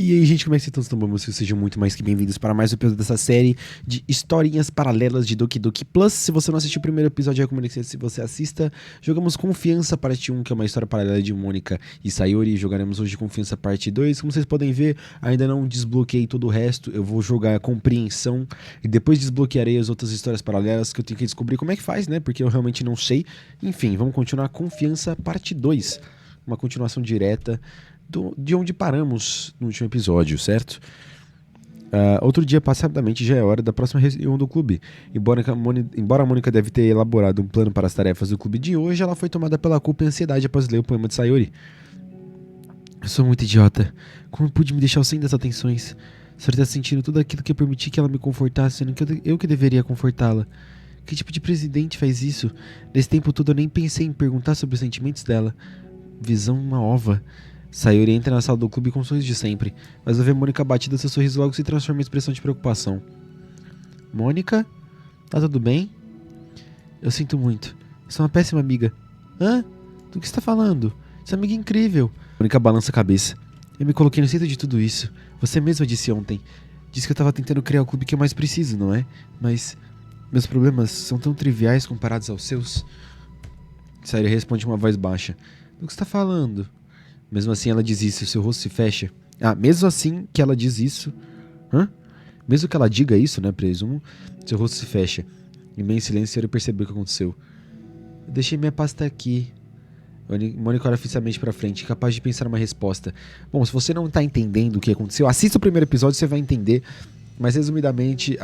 E aí, gente, como é que vocês estão? Bom, vocês sejam muito mais que bem-vindos para mais um episódio dessa série de historinhas paralelas de Doki Doki Plus. Se você não assistiu o primeiro episódio, eu recomendo que você assista. Jogamos Confiança Parte 1, que é uma história paralela de Mônica e Sayori. Jogaremos hoje Confiança Parte 2. Como vocês podem ver, ainda não desbloqueei todo o resto. Eu vou jogar Compreensão e depois desbloquearei as outras histórias paralelas que eu tenho que descobrir como é que faz, né? Porque eu realmente não sei. Enfim, vamos continuar Confiança Parte 2. Uma continuação direta de onde paramos no último episódio, certo? Outro dia passa rapidamente, já é hora da próxima reunião do clube. Embora a Mônica deve ter elaborado um plano para as tarefas do clube de hoje, ela foi tomada pela culpa e ansiedade após ler o poema de Sayori. Eu sou muito idiota. Como pude me deixar sem das atenções? A senhora está sentindo tudo aquilo que eu permiti que ela me confortasse, sendo que eu que deveria confortá-la. Que tipo de presidente faz isso? Nesse tempo todo eu nem pensei em perguntar sobre os sentimentos dela. Visão uma ova. Sayori entra na sala do clube com um sorriso de sempre, mas ao ver Mônica abatida, seu sorriso logo se transforma em expressão de preocupação. Mônica? Tá tudo bem? Eu sinto muito. Sou uma péssima amiga. Hã? Do que você tá falando? Essa amiga é incrível. Mônica balança a cabeça. Eu me coloquei no centro de tudo isso. Você mesma disse ontem. Disse que eu tava tentando criar o clube que eu mais preciso, não é? Mas meus problemas são tão triviais comparados aos seus. Sayori responde com uma voz baixa. Do que você tá falando? Mesmo assim ela diz isso, seu rosto se fecha. Mesmo assim que ela diz isso... Mesmo que ela diga isso, né, presumo, seu rosto se fecha. Em meio silêncio, ele percebeu o que aconteceu. Eu deixei minha pasta aqui. Mônica olha fixamente pra frente, capaz de pensar uma resposta. Bom, se você não tá entendendo o que aconteceu, assista o primeiro episódio, você vai entender. Mas resumidamente,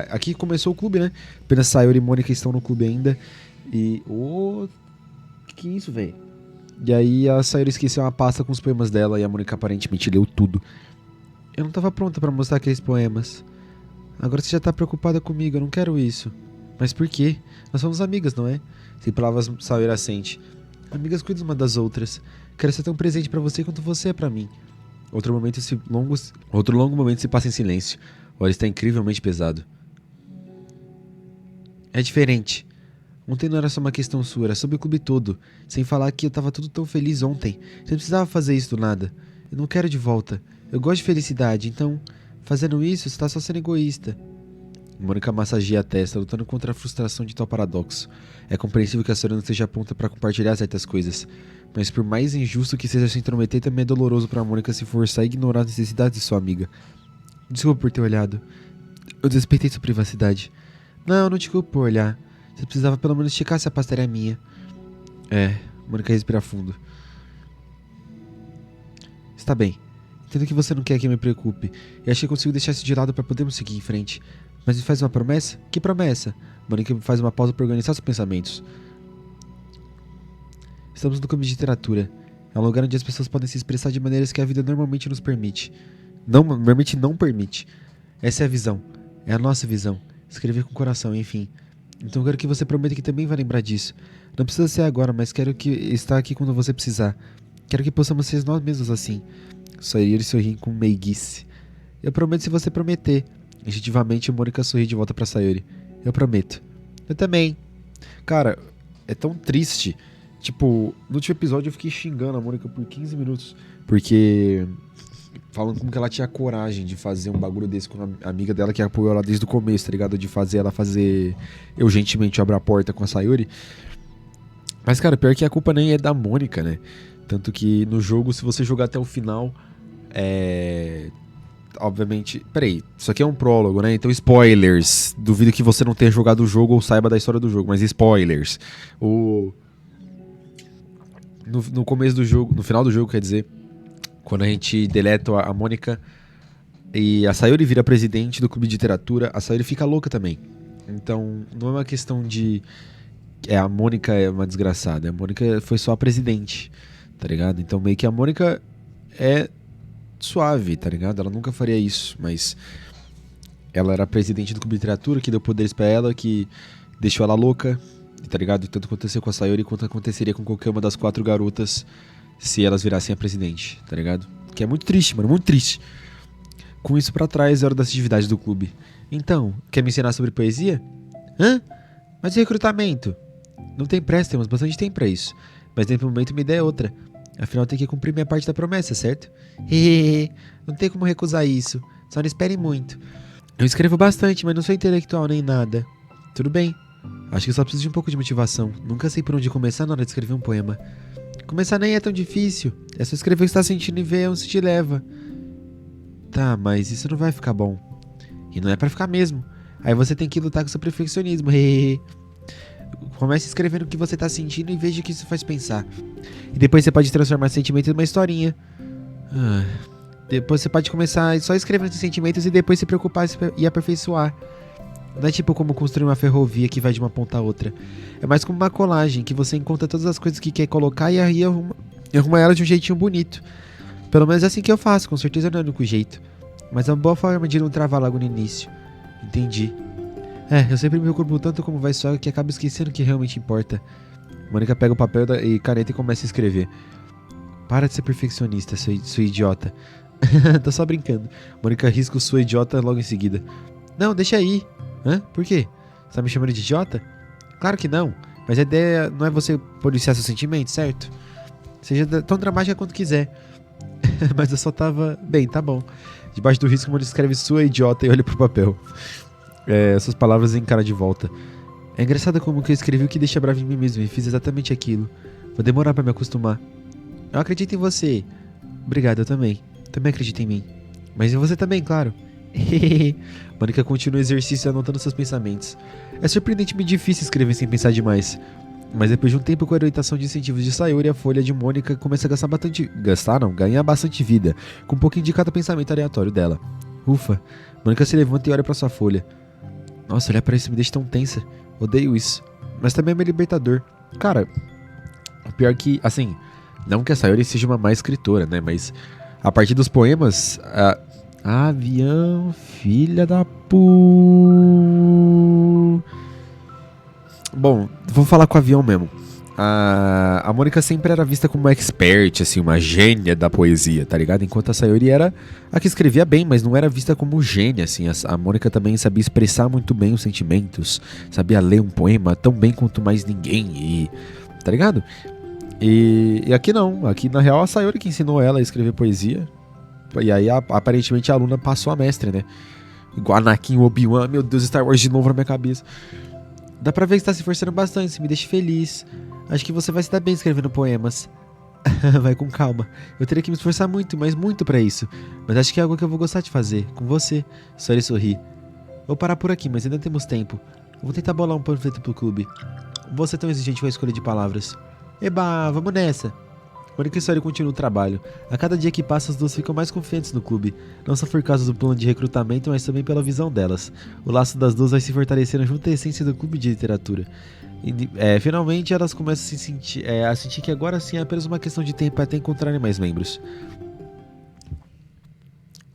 aqui começou o clube, né? Apenas Sayori e Mônica estão no clube ainda. E... que é isso, velho? E aí a Sayori esqueceu uma pasta com os poemas dela e a Mônica aparentemente leu tudo. Eu não estava pronta para mostrar aqueles poemas. Agora você já tá preocupada comigo, eu não quero isso. Mas por quê? Nós somos amigas, não é? Sem palavras, Sayori assente. Amigas cuidam uma das outras. Quero ser tão presente para você quanto você é para mim. Outro longo momento se passa em silêncio. O ar está incrivelmente pesado. É diferente. Ontem não era só uma questão sua, era sobre o clube todo. Sem falar que eu tava tudo tão feliz ontem. Você não precisava fazer isso do nada. Eu não quero de volta. Eu gosto de felicidade, então... Fazendo isso, você tá só sendo egoísta. Mônica massageia a testa, lutando contra a frustração de tal paradoxo. É compreensível que a senhora não esteja pronta para compartilhar certas coisas. Mas por mais injusto que seja se intrometer, também é doloroso pra Mônica se forçar a ignorar as necessidades de sua amiga. Desculpa por ter olhado. Eu desrespeitei sua privacidade. Não te culpo por olhar. Você precisava pelo menos checar se a pasta era minha. Mônica respira fundo. Está bem. Entendo que você não quer que eu me preocupe. E acho que consigo deixar isso de lado para podermos seguir em frente. Mas me faz uma promessa? Que promessa? Mônica faz uma pausa para organizar seus pensamentos. Estamos no clube de literatura. É um lugar onde as pessoas podem se expressar de maneiras que a vida normalmente nos permite. Normalmente não permite. Essa é a visão. É a nossa visão. Escrever com o coração, enfim. Então eu quero que você prometa que também vai lembrar disso. Não precisa ser agora, mas quero que estar aqui quando você precisar. Quero que possamos ser nós mesmos assim. Sayori sorri com meiguice. Eu prometo se você prometer. Instintivamente, Mônica sorri de volta pra Sayori. Eu prometo. Eu também. Cara, é tão triste. Tipo, no último episódio eu fiquei xingando a Mônica por 15 minutos. Porque... falando como que ela tinha coragem de fazer um bagulho desse com a amiga dela que apoiou ela desde o começo, tá ligado? De fazer ela fazer... eu gentilmente abro a porta com a Sayori. Mas, cara, pior que a culpa nem é da Mônica, né? Tanto que no jogo, se você jogar até o final... obviamente... Peraí, isso aqui é um prólogo, né? Então spoilers. Duvido que você não tenha jogado o jogo ou saiba da história do jogo, mas spoilers. No começo do jogo... no final do jogo, quer dizer... quando a gente deleta a Mônica e a Sayori vira presidente do clube de literatura, a Sayori fica louca também. Então, não é uma questão de... a Mônica é uma desgraçada. A Mônica foi só a presidente, tá ligado? Então, meio que a Mônica é suave, tá ligado? Ela nunca faria isso, mas... ela era a presidente do clube de literatura, que deu poderes pra ela, que deixou ela louca, tá ligado? Tanto aconteceu com a Sayori quanto aconteceria com qualquer uma das 4 garotas... se elas virassem a presidente, tá ligado? Que é muito triste, mano, muito triste. Com isso pra trás, é hora das atividades do clube. Então, quer me ensinar sobre poesia? Mas e recrutamento? Não tem pressa, temos bastante tempo pra isso. Mas nesse momento minha ideia é outra. Afinal, tem que cumprir minha parte da promessa, certo? Não tem como recusar isso. Só não espere muito. Eu escrevo bastante, mas não sou intelectual nem nada. Tudo bem. Acho que só preciso de um pouco de motivação. Nunca sei por onde começar na hora de escrever um poema. Começar nem é tão difícil. É só escrever o que está sentindo e ver onde se te leva. Tá, mas isso não vai ficar bom. E não é pra ficar mesmo. Aí você tem que lutar com seu perfeccionismo. Comece escrevendo o que você tá sentindo e veja o que isso faz pensar. E depois você pode transformar esse sentimento em uma historinha. Depois você pode começar só escrevendo esses sentimentos e depois se preocupar e aperfeiçoar. Não é tipo como construir uma ferrovia que vai de uma ponta a outra. É mais como uma colagem, que você encontra todas as coisas que quer colocar e aí arruma ela de um jeitinho bonito. Pelo menos é assim que eu faço, com certeza não é o único jeito. Mas é uma boa forma de não travar logo no início. Entendi. Eu sempre me preocupo tanto como vai só que acabo esquecendo o que realmente importa. Mônica pega o papel e caneta e começa a escrever. Para de ser perfeccionista, sua idiota. Tô só brincando. Mônica risca o sua idiota logo em seguida. Não, deixa aí. Hã? Por quê? Você tá me chamando de idiota? Claro que não. Mas a ideia não é você policiar seus sentimentos, certo? Seja tão dramática quanto quiser. Mas eu só tava... Bem, tá bom. Debaixo do risco, Mônica escreve sua idiota e olha pro papel. Essas palavras encara de volta. É engraçado como que eu escrevi o que deixa bravo em mim mesmo e fiz exatamente aquilo. Vou demorar pra me acostumar. Eu acredito em você. Obrigado, eu também. Também acredito em mim. Mas em você também, claro. Mônica continua o exercício anotando seus pensamentos. É surpreendentemente difícil escrever sem pensar demais. Mas depois de um tempo com a orientação de incentivos de Sayori, a folha de Mônica começa a ganhar bastante vida, com um pouquinho de cada pensamento aleatório dela. Ufa, Mônica se levanta e olha pra sua folha. Nossa, olhar pra isso me deixa tão tensa. Odeio isso. Mas também é meio libertador. Cara, o pior que, assim, não que a Sayori seja uma má escritora, né? Mas a partir dos poemas... Avião, filha da Bom, vou falar com o avião mesmo. A Mônica sempre era vista como uma expert, assim, uma gênia da poesia, tá ligado? Enquanto a Sayori era a que escrevia bem, mas não era vista como gênia, assim. A Mônica também sabia expressar muito bem os sentimentos, sabia ler um poema tão bem quanto mais ninguém, e... tá ligado? E aqui não, aqui na real a Sayori que ensinou ela a escrever poesia. E aí aparentemente a aluna passou a mestre, né? Igual Anakin, Obi-Wan, meu Deus, Star Wars de novo na minha cabeça. Dá pra ver que você tá se esforçando bastante, isso me deixa feliz. Acho que você vai se dar bem escrevendo poemas. Vai com calma. Eu teria que me esforçar muito, mas muito pra isso. Mas acho que é algo que eu vou gostar de fazer, com você. Só ele sorri. Vou parar por aqui, mas ainda temos tempo. Vou tentar bolar um panfleto pro clube. Você é tão exigente com a escolha de palavras. Eba, vamos nessa. Mônica e Sayori continuam o trabalho. A cada dia que passa, as duas ficam mais confiantes no clube. Não só por causa do plano de recrutamento, mas também pela visão delas. O laço das duas vai se fortalecendo junto à essência do clube de literatura. Finalmente, elas começam a sentir que agora sim é apenas uma questão de tempo até encontrarem mais membros.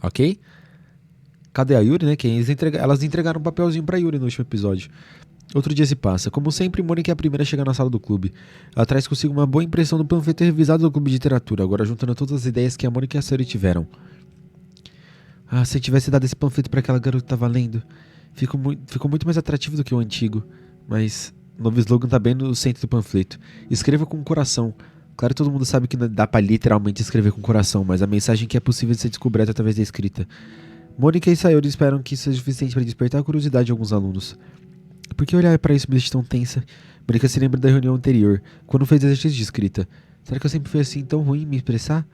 Ok? Cadê a Yuri, né? Elas entregaram um papelzinho pra Yuri no último episódio. Outro dia se passa. Como sempre, Mônica é a primeira a chegar na sala do clube. Ela traz consigo uma boa impressão do panfleto revisado do clube de literatura, agora juntando todas as ideias que a Mônica e a Sayori tiveram. Se eu tivesse dado esse panfleto pra aquela garota que tava lendo, ficou muito mais atrativo do que o antigo. Mas o novo slogan tá bem no centro do panfleto. Escreva com o coração. Claro, todo mundo sabe que não dá pra literalmente escrever com o coração, mas a mensagem que é possível de ser descoberta através da escrita. Mônica e Sayori esperam que isso seja suficiente para despertar a curiosidade de alguns alunos. Por que olhar pra isso me deixa tão tensa? Mônica se lembra da reunião anterior, quando fez exercício de escrita. Será que eu sempre fui assim tão ruim em me expressar?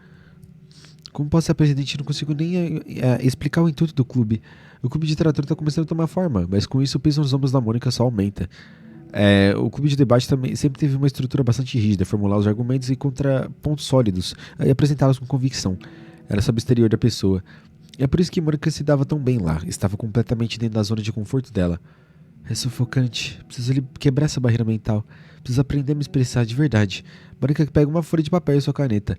Como posso ser presidente e não consigo nem explicar o intuito do clube? O clube de literatura está começando a tomar forma, mas com isso o peso nos ombros da Mônica só aumenta. O clube de debate também sempre teve uma estrutura bastante rígida, formular os argumentos e contrapontos sólidos, e apresentá-los com convicção. Era sobre o exterior da pessoa. É por isso que Mônica se dava tão bem lá, estava completamente dentro da zona de conforto dela. É sufocante. Preciso quebrar essa barreira mental. Preciso aprender a me expressar de verdade. Mônica pega uma folha de papel e sua caneta.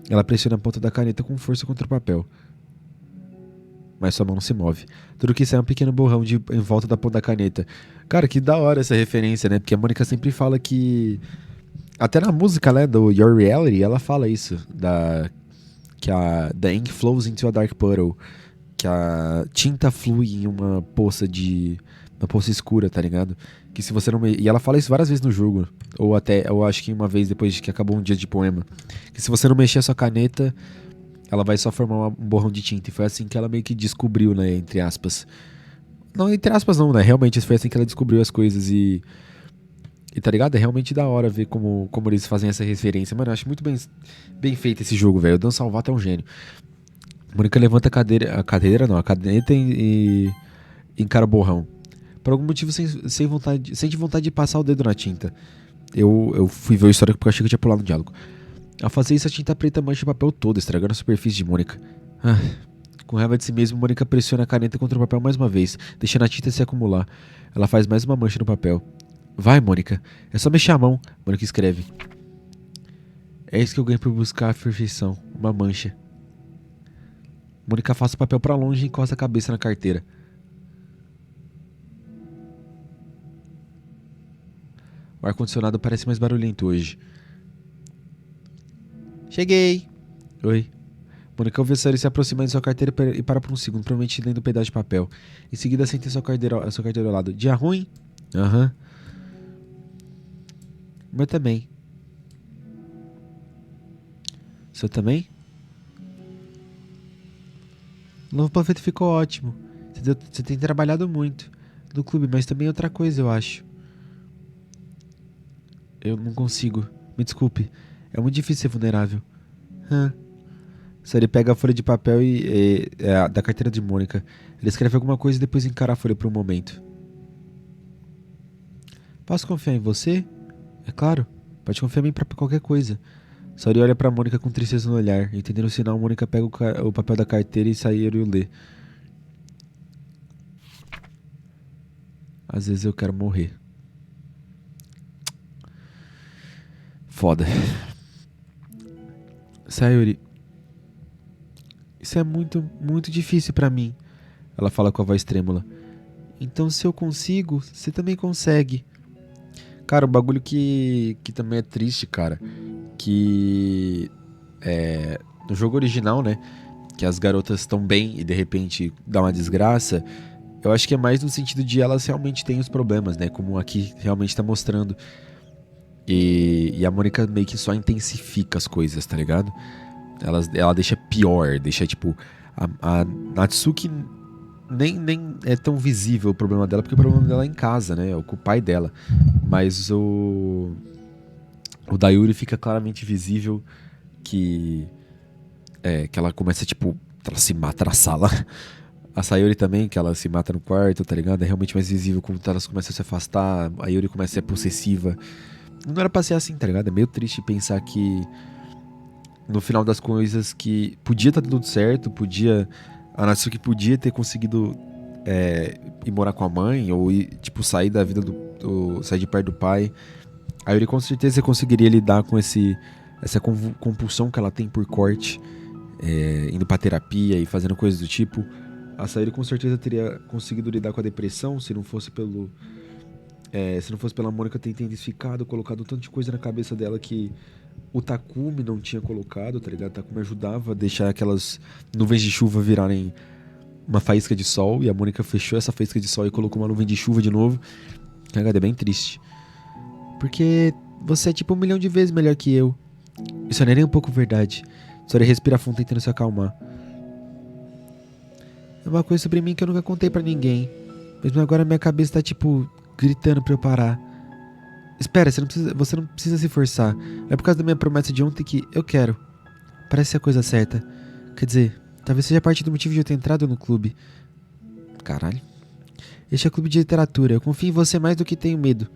Ela pressiona a ponta da caneta com força contra o papel. Mas sua mão não se move. Tudo que sai é um pequeno borrão em volta da ponta da caneta. Cara, que da hora essa referência, né? Porque a Mônica sempre fala que... Até na música, né, do Your Reality, ela fala isso. Que the ink flows into a dark puddle. Que a tinta flui em uma poça de Uma poça escura, tá ligado? Que se você não... E ela fala isso várias vezes no jogo. Ou até, eu acho que uma vez depois de que acabou um dia de poema. Que se você não mexer a sua caneta, ela vai só formar um borrão de tinta. E foi assim que ela meio que descobriu, né? Entre aspas. Não, entre aspas não, né? Realmente foi assim que ela descobriu as coisas e tá ligado? É realmente da hora ver como eles fazem essa referência. Mano, eu acho muito bem feito esse jogo, velho. O Dan Salvato é um gênio. Mônica levanta a cadeira não, a caneta e encara o borrão. Por algum motivo sente vontade de passar o dedo na tinta. Eu fui ver o histórico porque eu achei que eu tinha pulado no diálogo. Ao fazer isso, a tinta preta mancha o papel todo, estragando a superfície de Mônica. Com raiva de si mesmo, Mônica pressiona a caneta contra o papel mais uma vez, deixando a tinta se acumular. Ela faz mais uma mancha no papel. Vai, Mônica. É só mexer a mão, Mônica escreve. É isso que eu ganho por buscar a perfeição. Uma mancha. Mônica afasta o papel pra longe e encosta a cabeça na carteira. O ar-condicionado parece mais barulhento hoje. Cheguei! Oi. Mônica ouve a Sari se aproximando de sua carteira e para por um segundo, provavelmente lendo um pedaço de papel. Em seguida, senta sua carteira ao lado. Dia ruim? Aham. Meu também. Seu também? O novo panfleto ficou ótimo. Você tem trabalhado muito no clube, mas também outra coisa, eu acho. Eu não consigo. Me desculpe. É muito difícil ser vulnerável. Só ele pega a folha de papel da carteira de Mônica. Ele escreve alguma coisa e depois encara a folha por um momento. Posso confiar em você? É claro. Pode confiar em mim pra qualquer coisa. Sori olha pra Mônica com tristeza no olhar. Entendendo o sinal, Mônica pega o papel da carteira e sai e o lê. Às vezes eu quero morrer. Foda. Sayuri, isso é muito, muito difícil pra mim. Ela fala com a voz trêmula. Então se eu consigo, você também consegue. Cara, o bagulho que também é triste, cara. Que no jogo original, né? Que as garotas estão bem e de repente dá uma desgraça. Eu acho que é mais no sentido de elas realmente têm os problemas, né? Como aqui realmente tá mostrando. E a Mônica meio que só intensifica as coisas, tá ligado? Ela deixa pior, deixa tipo. A Natsuki nem é tão visível o problema dela, porque o problema dela é em casa, né? É com o pai dela. Mas o Dayuri fica claramente visível que ela começa, tipo, ela se mata na sala. A Sayuri também, que ela se mata no quarto, tá ligado? É realmente mais visível como elas começam a se afastar, a Yuri começa a ser possessiva. Não era pra ser assim, tá ligado? É meio triste pensar que no final das coisas que podia estar tudo certo, a Natsuki podia ter conseguido ir morar com a mãe, ou ir, tipo, sair da vida sair de perto do pai. A Yuri com certeza conseguiria lidar com essa compulsão que ela tem por corte, indo pra terapia e fazendo coisas do tipo. A Sayuri com certeza teria conseguido lidar com a depressão se não fosse pela Mônica ter intensificado, colocado um tanto de coisa na cabeça dela que o Takumi não tinha colocado, tá ligado? O Takumi ajudava a deixar aquelas nuvens de chuva virarem uma faísca de sol, e a Mônica fechou essa faísca de sol e colocou uma nuvem de chuva de novo. É bem triste. Porque você é tipo 1 milhão de vezes melhor que eu. Isso não é nem um pouco verdade. Só ele respira fundo tentando se acalmar. É uma coisa sobre mim que eu nunca contei pra ninguém. Mesmo agora minha cabeça tá tipo gritando pra eu parar. Espera, você não precisa se forçar. É por causa da minha promessa de ontem que eu quero. Parece ser a coisa certa. Quer dizer, talvez seja parte do motivo de eu ter entrado no clube. Caralho. Este é o clube de literatura. Eu confio em você mais do que tenho medo.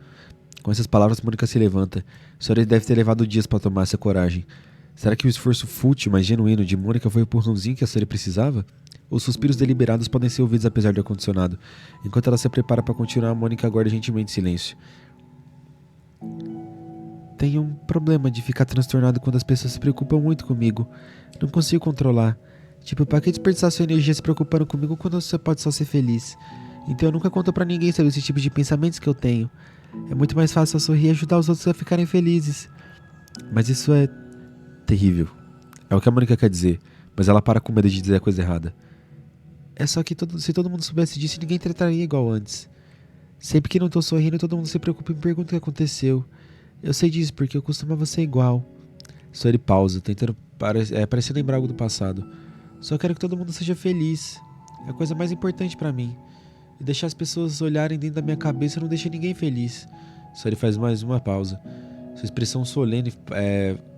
Com essas palavras, Mônica se levanta. A senhora deve ter levado dias pra tomar essa coragem. Será que o esforço fútil, mas genuíno de Mônica foi o empurrãozinho que a senhora precisava? Os suspiros deliberados podem ser ouvidos apesar do ar-condicionado. Enquanto ela se prepara para continuar, Mônica aguarda gentilmente em silêncio. Tenho um problema de ficar transtornado quando as pessoas se preocupam muito comigo. Não consigo controlar. Tipo, pra que desperdiçar sua energia se preocupando comigo quando você pode só ser feliz? Então eu nunca conto pra ninguém sobre esse tipo de pensamentos que eu tenho. É muito mais fácil eu sorrir e ajudar os outros a ficarem felizes. Mas isso é terrível. É o que a Mônica quer dizer, mas ela para com medo de dizer a coisa errada. É só que se todo mundo soubesse disso, ninguém trataria igual antes. Sempre que não tô sorrindo, todo mundo se preocupa e me pergunta o que aconteceu. Eu sei disso porque eu costumava ser igual. Sayori pausa, tentando parecer lembrar algo do passado. Só quero que todo mundo seja feliz. É a coisa mais importante pra mim. E deixar as pessoas olharem dentro da minha cabeça não deixa ninguém feliz. Sayori faz mais uma pausa. Sua expressão solene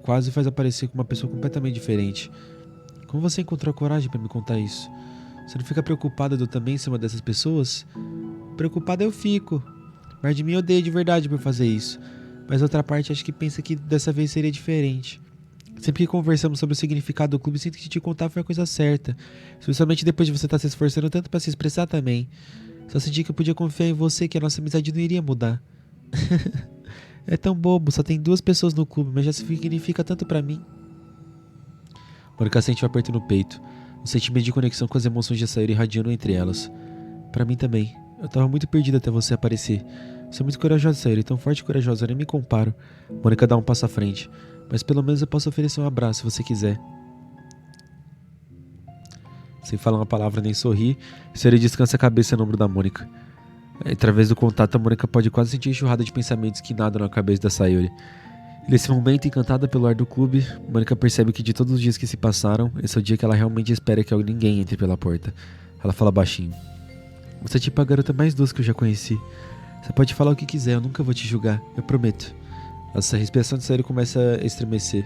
quase faz aparecer como uma pessoa completamente diferente. Como você encontrou a coragem pra me contar isso? Você não fica preocupada de eu também ser uma dessas pessoas? Preocupada eu fico. Mas de mim eu odeio de verdade por fazer isso. Mas a outra parte acho que pensa que dessa vez seria diferente. Sempre que conversamos sobre o significado do clube, sinto que te contar foi a coisa certa. Especialmente depois de você estar se esforçando tanto pra se expressar também. Só senti que eu podia confiar em você, que a nossa amizade não iria mudar. É tão bobo, só tem 2 pessoas no clube, mas já significa tanto pra mim. Mônica sente um aperto no peito. Um sentimento de conexão com as emoções de Sayori irradiando entre elas. Pra mim também. Eu tava muito perdido até você aparecer. Você é muito corajosa, Sayori, tão forte e corajosa, eu nem me comparo. Mônica dá um passo à frente. Mas pelo menos eu posso oferecer um abraço se você quiser. Sem falar uma palavra nem sorrir, Sayori descansa a cabeça no ombro da Mônica. Através do contato, a Mônica pode quase sentir a enxurrada de pensamentos que nadam na cabeça da Sayori. Nesse momento, encantada pelo ar do clube, Mônica percebe que de todos os dias que se passaram, esse é o dia que ela realmente espera que ninguém entre pela porta. Ela fala baixinho. Você é tipo a garota mais doce que eu já conheci. Você pode falar o que quiser, eu nunca vou te julgar, eu prometo. A respiração de Sayori começa a estremecer.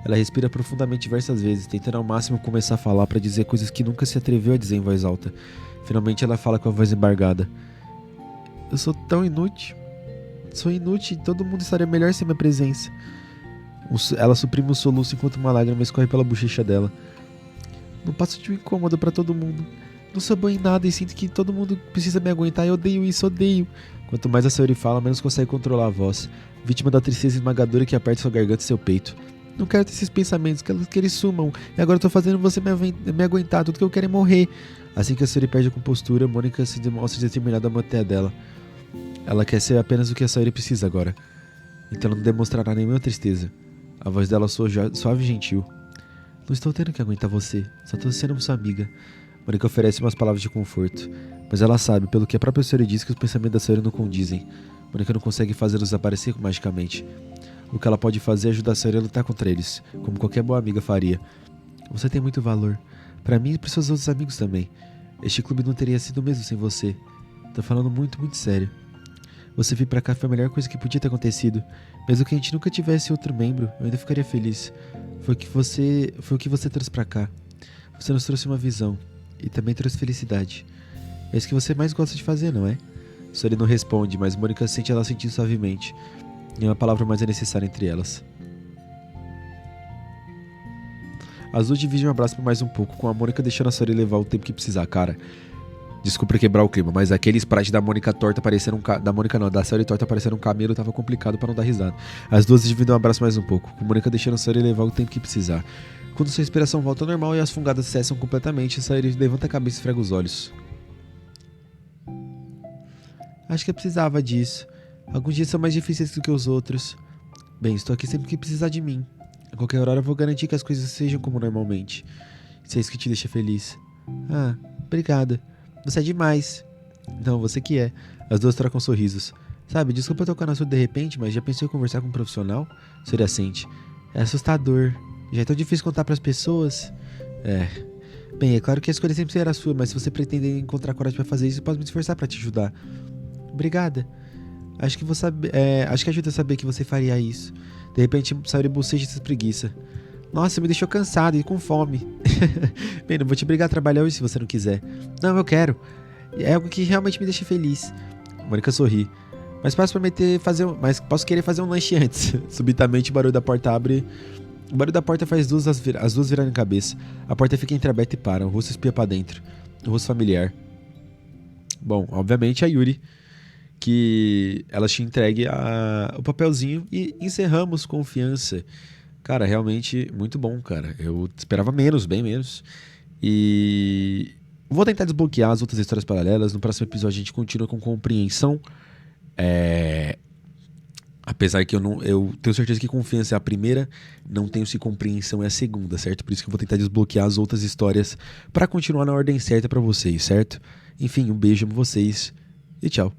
Ela respira profundamente diversas vezes, tentando ao máximo começar a falar para dizer coisas que nunca se atreveu a dizer em voz alta. Finalmente ela fala com a voz embargada. Eu sou tão inútil. Sou inútil e todo mundo estaria melhor sem minha presença. Ela suprime um soluço enquanto uma lágrima escorre pela bochecha dela. Não passo de um incômodo pra todo mundo. Não sou boa em nada e sinto que todo mundo precisa me aguentar. Eu odeio isso, odeio. Quanto mais a Sayori fala, menos consegue controlar a voz. Vítima da tristeza esmagadora que aperta sua garganta e seu peito. Não quero ter esses pensamentos, quero que eles sumam. E agora eu tô fazendo você me aguentar. Tudo que eu quero é morrer. Assim que a Sayori perde a compostura, Mônica se demonstra determinada a manter a dela. Ela quer ser apenas o que a Sayori precisa agora. Então ela não demonstrará nenhuma tristeza. A voz dela soa suave e gentil. Não estou tendo que aguentar você, só estou sendo sua amiga. Mônica oferece umas palavras de conforto. Mas ela sabe, pelo que a própria Sayori diz, que os pensamentos da Sayori não condizem. Mônica não consegue fazê-los desaparecer magicamente. O que ela pode fazer é ajudar a Sayori a lutar contra eles, como qualquer boa amiga faria. Você tem muito valor. Pra mim e pros seus outros amigos também. Este clube não teria sido o mesmo sem você. Tô falando muito, muito sério. Você vir pra cá foi a melhor coisa que podia ter acontecido. Mesmo que a gente nunca tivesse outro membro, eu ainda ficaria feliz. Foi o que você trouxe pra cá. Você nos trouxe uma visão. E também trouxe felicidade. É isso que você mais gosta de fazer, não é? Sayori não responde, mas Mônica sente ela sentindo suavemente. Nenhuma palavra mais é necessária entre elas. As duas dividem um abraço por mais um pouco, com a Mônica deixando a Sayori levar o tempo que precisar, cara. Desculpa por quebrar o clima, mas aquele sprite da Mônica torta parecendo da Sayori torta parecendo um camelo tava complicado pra não dar risada. As duas dividem um abraço mais um pouco, com a Mônica deixando a Sayori levar o tempo que precisar. Quando sua respiração volta ao normal e as fungadas cessam completamente, a Sayori levanta a cabeça e esfrega os olhos. Acho que eu precisava disso. Alguns dias são mais difíceis do que os outros. Bem, estou aqui sempre que precisar de mim. A qualquer hora eu vou garantir que as coisas sejam como normalmente. Se é isso que te deixa feliz. Ah, obrigada. Você é demais. Não, você que é. As duas trocam sorrisos. Sabe, desculpa tocar no assunto de repente, mas já pensou em conversar com um profissional? Sayori assente. É assustador. Já é tão difícil contar pras pessoas. Bem, é claro que a escolha sempre será sua, mas se você pretende encontrar coragem pra fazer isso, eu posso me esforçar pra te ajudar. Obrigada. Acho que ajuda a saber que você faria isso. De repente, Sayori boceja e se espreguiça. Nossa, me deixou cansado e com fome. Bem, não vou te obrigar a trabalhar hoje se você não quiser. Não, eu quero. É algo que realmente me deixa feliz. Mônica sorri. Mas posso querer fazer um lanche antes. Subitamente o barulho da porta abre. O barulho da porta faz as duas virarem a cabeça. A porta fica entreaberta e para. O rosto espia pra dentro. O rosto familiar. Bom, obviamente a Yuri, que ela te entregue o papelzinho e encerramos Confiança. Cara, realmente muito bom, cara. Eu esperava menos, bem menos. E vou tentar desbloquear as outras histórias paralelas. No próximo episódio a gente continua com Compreensão. Apesar que eu tenho certeza que Confiança é a primeira, não tenho se Compreensão é a segunda, certo? Por isso que eu vou tentar desbloquear as outras histórias pra continuar na ordem certa pra vocês, certo? Enfim, um beijo pra vocês e tchau.